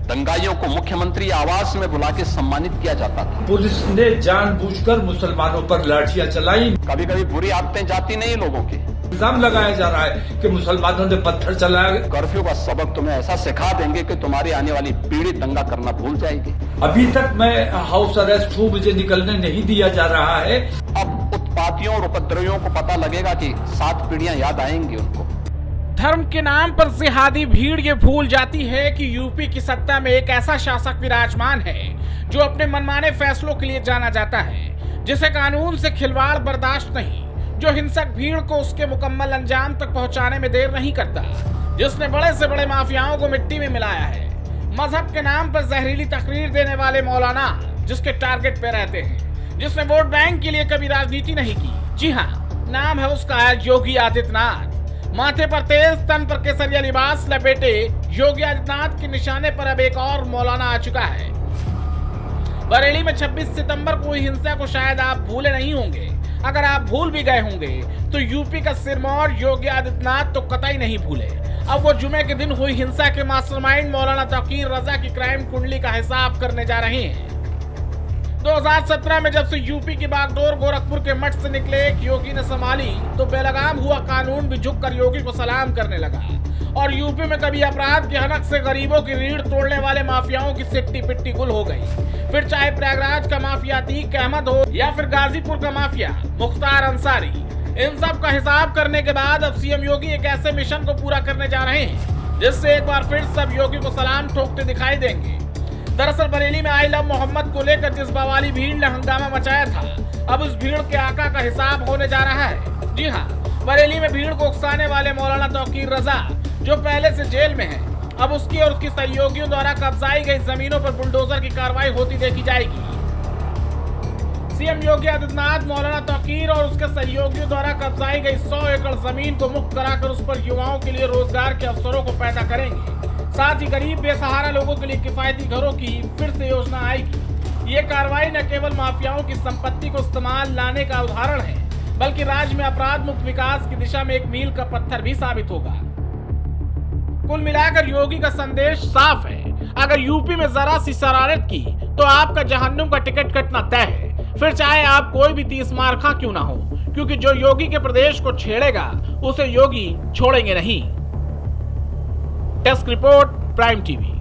दंगाइयों को मुख्यमंत्री आवास में बुला के सम्मानित किया जाता था। पुलिस ने जानबूझकर मुसलमानों पर लाठियां चलाई। कभी कभी बुरी आदतें जाती नहीं लोगों की। इल्जाम लगाया जा रहा है कि मुसलमानों ने पत्थर चलाया। कर्फ्यू का सबक तुम्हें ऐसा सिखा देंगे कि तुम्हारी आने वाली पीढ़ी दंगा करना भूल जाएगी। अभी तक मैं हाउस अरेस्ट हूँ, मुझे निकलने नहीं दिया जा रहा है। अब उत्पातियों और उपद्रवियों को पता लगेगा कि 7 पीढ़ियां याद आएंगी उनको। धर्म के नाम पर जिहादी भीड़ ये भूल जाती है कि यूपी की सत्ता में एक ऐसा शासक विराजमान है जो अपने मनमाने फैसलों के लिए जाना जाता है, जिसे कानून से खिलवाड़ बर्दाश्त नहीं, जो हिंसक भीड़ को उसके मुकम्मल अंजाम तक पहुंचाने में देर नहीं करता, जिसने बड़े से बड़े माफियाओं को मिट्टी में मिलाया है, मजहब के नाम पर जहरीली तकरीर देने वाले मौलाना जिसके टारगेट पे रहते हैं, जिसने वोट बैंक के लिए कभी राजनीति नहीं की। जी हाँ, नाम है उसका योगी आदित्यनाथ। माथे पर तेज, तन पर केसरिया लिबास लपेटे योगी आदित्यनाथ के निशाने पर अब एक और मौलाना आ चुका है। बरेली में 26 सितंबर को हुई हिंसा को शायद आप भूले नहीं होंगे। अगर आप भूल भी गए होंगे तो यूपी का सिरमौर योगी आदित्यनाथ तो कतई नहीं भूले। अब वो जुमे के दिन हुई हिंसा के मास्टरमाइंड मौलाना तौकीर रजा की क्राइम कुंडली का हिसाब करने जा रहे हैं। 2017 में जब से यूपी की बागडोर गोरखपुर के मठ से निकले एक योगी ने संभाली तो बेलगाम हुआ कानून भी झुककर योगी को सलाम करने लगा। और यूपी में कभी अपराध के हनक से गरीबों की रीढ़ तोड़ने वाले माफियाओं की सिट्टी पिट्टी गुल हो गई। फिर चाहे प्रयागराज का माफिया अतीक अहमद हो या फिर गाजीपुर का माफिया मुख्तार अंसारी, इन सब का हिसाब करने के बाद अब सीएम योगी एक ऐसे मिशन को पूरा करने जा रहे हैं जिससे एक बार फिर सब योगी को सलाम ठोकते दिखाई देंगे। दरअसल बरेली में आई लव मोहम्मद को लेकर जिस बवाली भीड़ ने हंगामा मचाया था, अब उस भीड़ के आका का हिसाब होने जा रहा है। जी हाँ, बरेली में भीड़ को उकसाने वाले मौलाना तौकीर रजा जो पहले से जेल में है, अब उसकी और उसकी सहयोगियों द्वारा कब्जाई गई जमीनों पर बुलडोजर की कार्रवाई होती देखी जाएगी। सीएम योगी आदित्यनाथ मौलाना तौकीर और उसके सहयोगियों द्वारा कब्जाई गई 100 एकड़ जमीन को मुक्त कराकर उस पर युवाओं के लिए रोजगार के अवसरों को पैदा करेंगे। साथ ही गरीब बेसहारा लोगों के लिए किफायती घरों की फिर से योजना आएगी। ये कार्रवाई न केवल माफियाओं की संपत्ति को इस्तेमाल लाने का उदाहरण है, बल्कि राज्य में अपराध मुक्त विकास की दिशा में एक मील का पत्थर भी साबित होगा। कुल मिलाकर योगी का संदेश साफ है, अगर यूपी में जरा सी शरारत की तो आपका जहन्नुम का टिकट कटना तय है, फिर चाहे आप कोई भी 30 मार्खा क्यों ना हो, क्योंकि जो योगी के प्रदेश को छेड़ेगा उसे योगी छोड़ेंगे नहीं। Desk report, prime TV.